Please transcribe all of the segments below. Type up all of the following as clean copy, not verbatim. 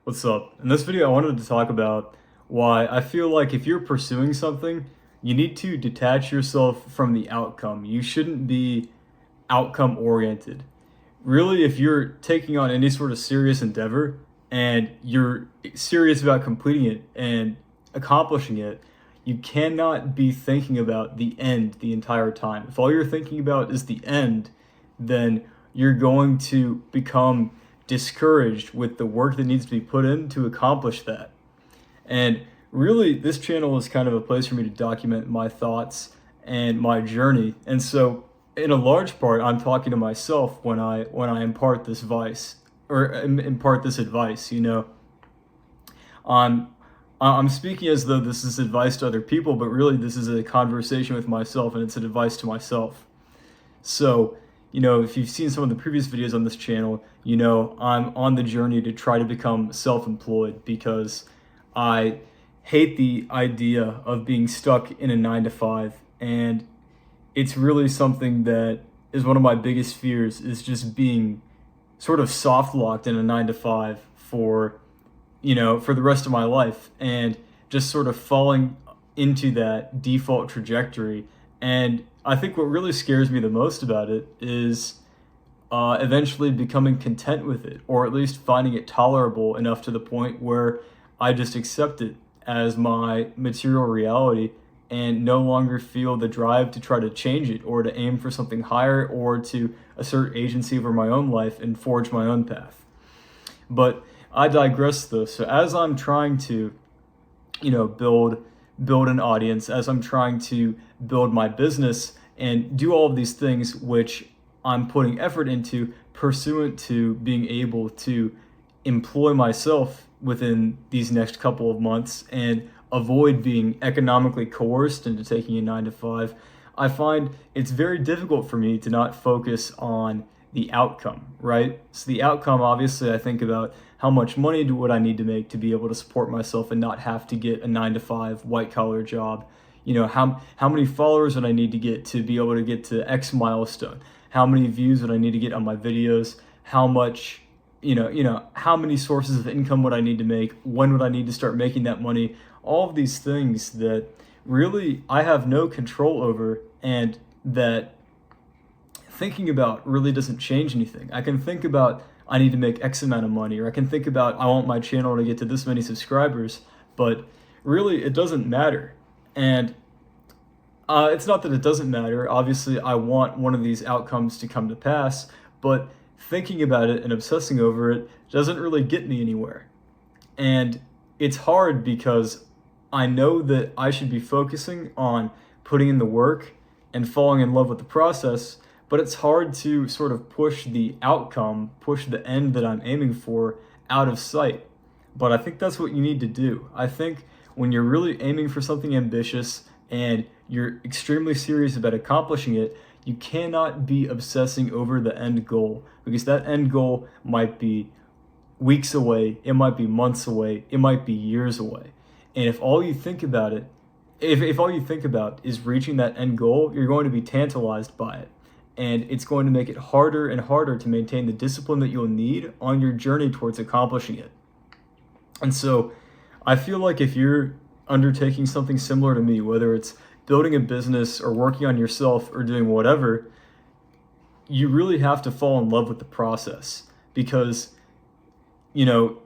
What's up? In this video, I wanted to talk about why I feel like if you're pursuing something, you need to detach yourself from the outcome. You shouldn't be outcome oriented. Really, if you're taking on any sort of serious endeavor and you're serious about completing it and accomplishing it, you cannot be thinking about the end the entire time. If all you're thinking about is the end, then you're going to become discouraged with the work that needs to be put in to accomplish that. And really, this channel is kind of a place for me to document my thoughts and my journey. And so, in a large part, I'm talking to myself when I impart this vice or impart this advice. I'm I'm speaking as though this is advice to other people, but really this is a conversation with myself, and it's an advice to myself. So, if you've seen some of the previous videos on this channel, I'm on the journey to try to become self-employed because I hate the idea of being stuck in a 9 to 5. And it's really something that is one of my biggest fears, is just being sort of soft locked in a 9 to 5 for the rest of my life, and just sort of falling into that default trajectory. And I think what really scares me the most about it is eventually becoming content with it, or at least finding it tolerable enough to the point where I just accept it as my material reality and no longer feel the drive to try to change it or to aim for something higher or to assert agency over my own life and forge my own path. But I digress though. So as I'm trying to, build an audience, as I'm trying to build my business and do all of these things which I'm putting effort into pursuant to being able to employ myself within these next couple of months and avoid being economically coerced into taking a 9 to 5, I find it's very difficult for me to not focus on the outcome, right? So the outcome, obviously, I think about how much money would I need to make to be able to support myself and not have to get a 9 to 5 white collar job. How many followers would I need to get to be able to get to X milestone? How many views would I need to get on my videos? How much, how many sources of income would I need to make? When would I need to start making that money? All of these things that really I have no control over, and that thinking about really doesn't change anything. I can think about I need to make X amount of money, or I can think about I want my channel to get to this many subscribers, but really it doesn't matter. And it's not that it doesn't matter. Obviously, I want one of these outcomes to come to pass, but thinking about it and obsessing over it doesn't really get me anywhere. And it's hard because I know that I should be focusing on putting in the work and falling in love with the process, but it's hard to sort of push the outcome, push the end that I'm aiming for out of sight. But I think that's what you need to do. I think when you're really aiming for something ambitious and you're extremely serious about accomplishing it, you cannot be obsessing over the end goal, because that end goal might be weeks away, it might be months away, it might be years away. And if all you think about it, if all you think about is reaching that end goal, you're going to be tantalized by it. And it's going to make it harder and harder to maintain the discipline that you'll need on your journey towards accomplishing it. And so I feel like if you're undertaking something similar to me, whether it's building a business or working on yourself or doing whatever, you really have to fall in love with the process, because the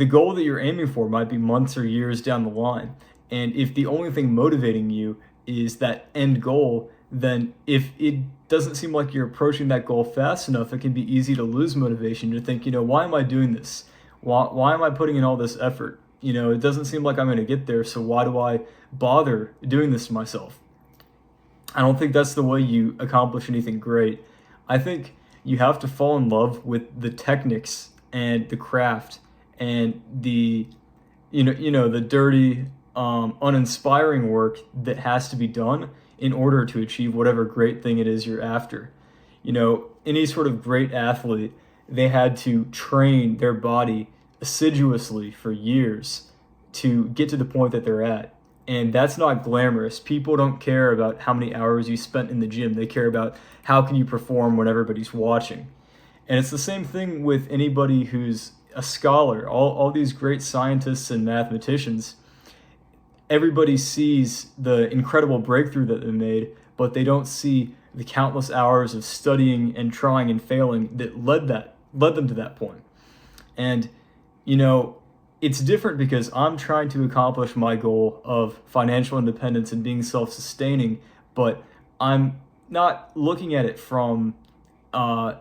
goal that you're aiming for might be months or years down the line. And if the only thing motivating you is that end goal, then if it doesn't seem like you're approaching that goal fast enough, it can be easy to lose motivation, to think, why am I doing this? Why am I putting in all this effort? It doesn't seem like I'm going to get there, so why do I bother doing this to myself? I don't think that's the way you accomplish anything great. I think you have to fall in love with the techniques and the craft and the the dirty, uninspiring work that has to be done in order to achieve whatever great thing it is you're after. Any sort of great athlete, they had to train their body assiduously for years to get to the point that they're at. And that's not glamorous. People don't care about how many hours you spent in the gym. They care about how can you perform when everybody's watching. And it's the same thing with anybody who's a scholar, all these great scientists and mathematicians, everybody sees the incredible breakthrough that they made, but they don't see the countless hours of studying and trying and failing that led them to that point. And you know, it's different because I'm trying to accomplish my goal of financial independence and being self-sustaining, but I'm not looking at it from I'm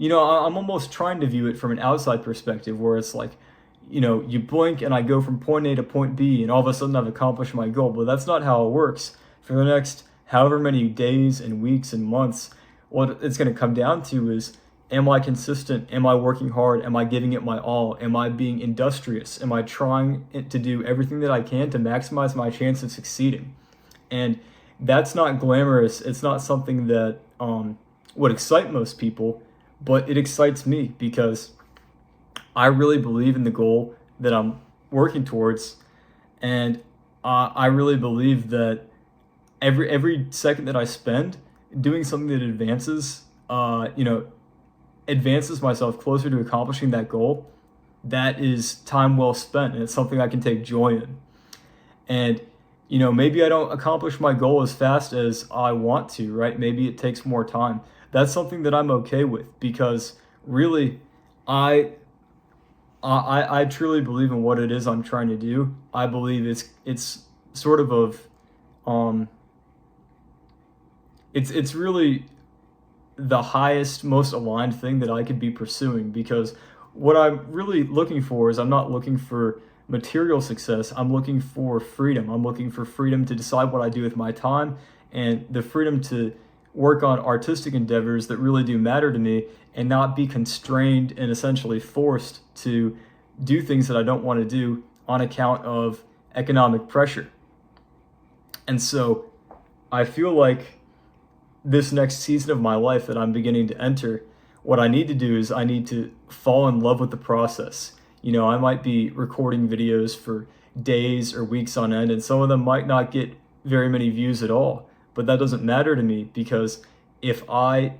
almost trying to view it from an outside perspective where it's like, you blink and I go from point A to point B and all of a sudden I've accomplished my goal. But that's not how it works. For the next however many days and weeks and months, what it's going to come down to is, am I consistent? Am I working hard? Am I giving it my all? Am I being industrious? Am I trying to do everything that I can to maximize my chance of succeeding? And that's not glamorous. It's not something that would excite most people, but it excites me because I really believe in the goal that I'm working towards, and I really believe that every second that I spend doing something that advances myself closer to accomplishing that goal, that is time well spent, and it's something I can take joy in. And maybe I don't accomplish my goal as fast as I want to, right? Maybe it takes more time. That's something that I'm okay with because really, I truly believe in what it is I'm trying to do. I believe it's sort of it's really the highest, most aligned thing that I could be pursuing, because what I'm really looking for is, I'm not looking for material success. I'm looking for freedom. I'm looking for freedom to decide what I do with my time, and the freedom to work on artistic endeavors that really do matter to me, and not be constrained and essentially forced to do things that I don't want to do on account of economic pressure. And so I feel like this next season of my life that I'm beginning to enter, what I need to do is I need to fall in love with the process. I might be recording videos for days or weeks on end, and some of them might not get very many views at all. But that doesn't matter to me, because if I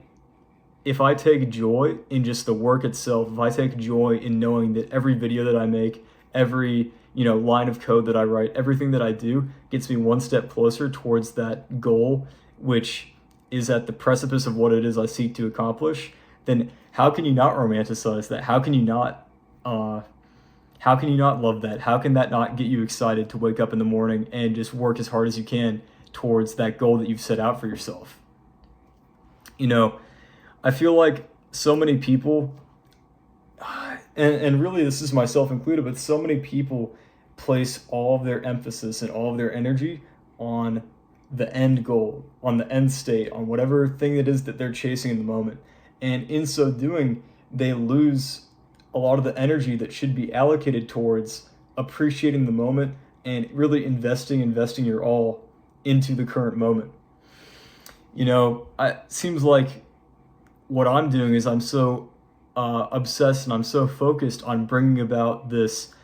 take joy in just the work itself, if I take joy in knowing that every video that I make, every line of code that I write, everything that I do gets me one step closer towards that goal, which is at the precipice of what it is I seek to accomplish, then how can you not romanticize that? How can you not love that? How can that not get you excited to wake up in the morning and just work as hard as you can towards that goal that you've set out for yourself? I feel like so many people, and really this is myself included, but so many people place all of their emphasis and all of their energy on the end goal, on the end state, on whatever thing it is that they're chasing in the moment. And in so doing, they lose a lot of the energy that should be allocated towards appreciating the moment and really investing your all into the current moment. It seems like what I'm doing is I'm so obsessed and I'm so focused on bringing about this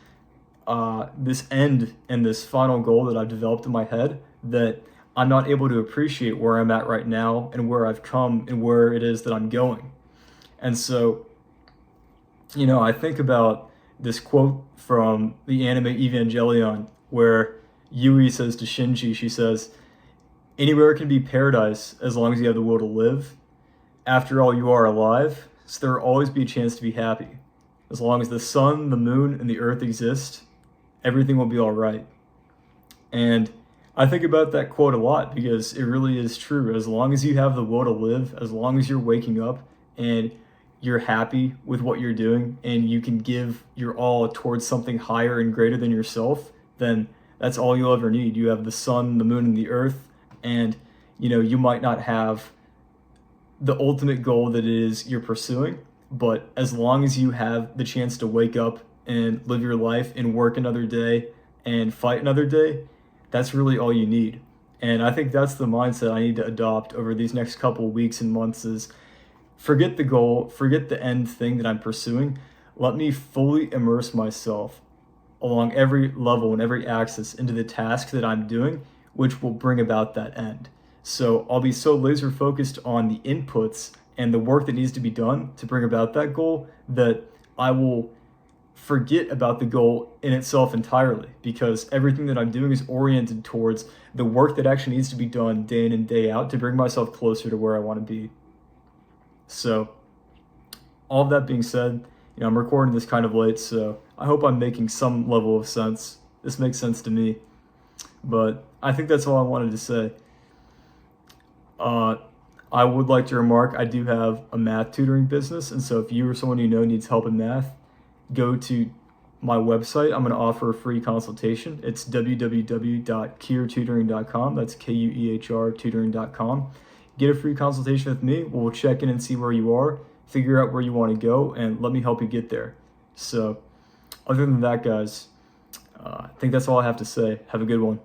end and this final goal that I've developed in my head, that I'm not able to appreciate where I'm at right now and where I've come and where it is that I'm going. And so, I think about this quote from the anime Evangelion, where Yui says to Shinji, she says, "Anywhere can be paradise as long as you have the will to live. After all, you are alive, so there will always be a chance to be happy. As long as the sun, the moon, and the earth exist, everything will be all right." And I think about that quote a lot because it really is true. As long as you have the will to live, as long as you're waking up and you're happy with what you're doing and you can give your all towards something higher and greater than yourself, then that's all you'll ever need. You have the sun, the moon, and the earth, and you might not have the ultimate goal that is you're pursuing, but as long as you have the chance to wake up and live your life and work another day and fight another day, that's really all you need. And I think that's the mindset I need to adopt over these next couple of weeks and months, is forget the goal, forget the end thing that I'm pursuing. Let me fully immerse myself along every level and every axis into the task that I'm doing, which will bring about that end. So I'll be so laser focused on the inputs and the work that needs to be done to bring about that goal that I will forget about the goal in itself entirely, because everything that I'm doing is oriented towards the work that actually needs to be done day in and day out to bring myself closer to where I want to be. So, all of that being said, I'm recording this kind of late, so I hope I'm making some level of sense. This makes sense to me. But I think that's all I wanted to say. I would like to remark I do have a math tutoring business, and so if you or someone you know needs help in math, go to my website. I'm going to offer a free consultation. It's www.kuehrtutoring.com. That's Kuehr tutoring.com. Get a free consultation with me. We'll check in and see where you are, figure out where you want to go, and let me help you get there. So, other than that, guys, I think that's all I have to say. Have a good one.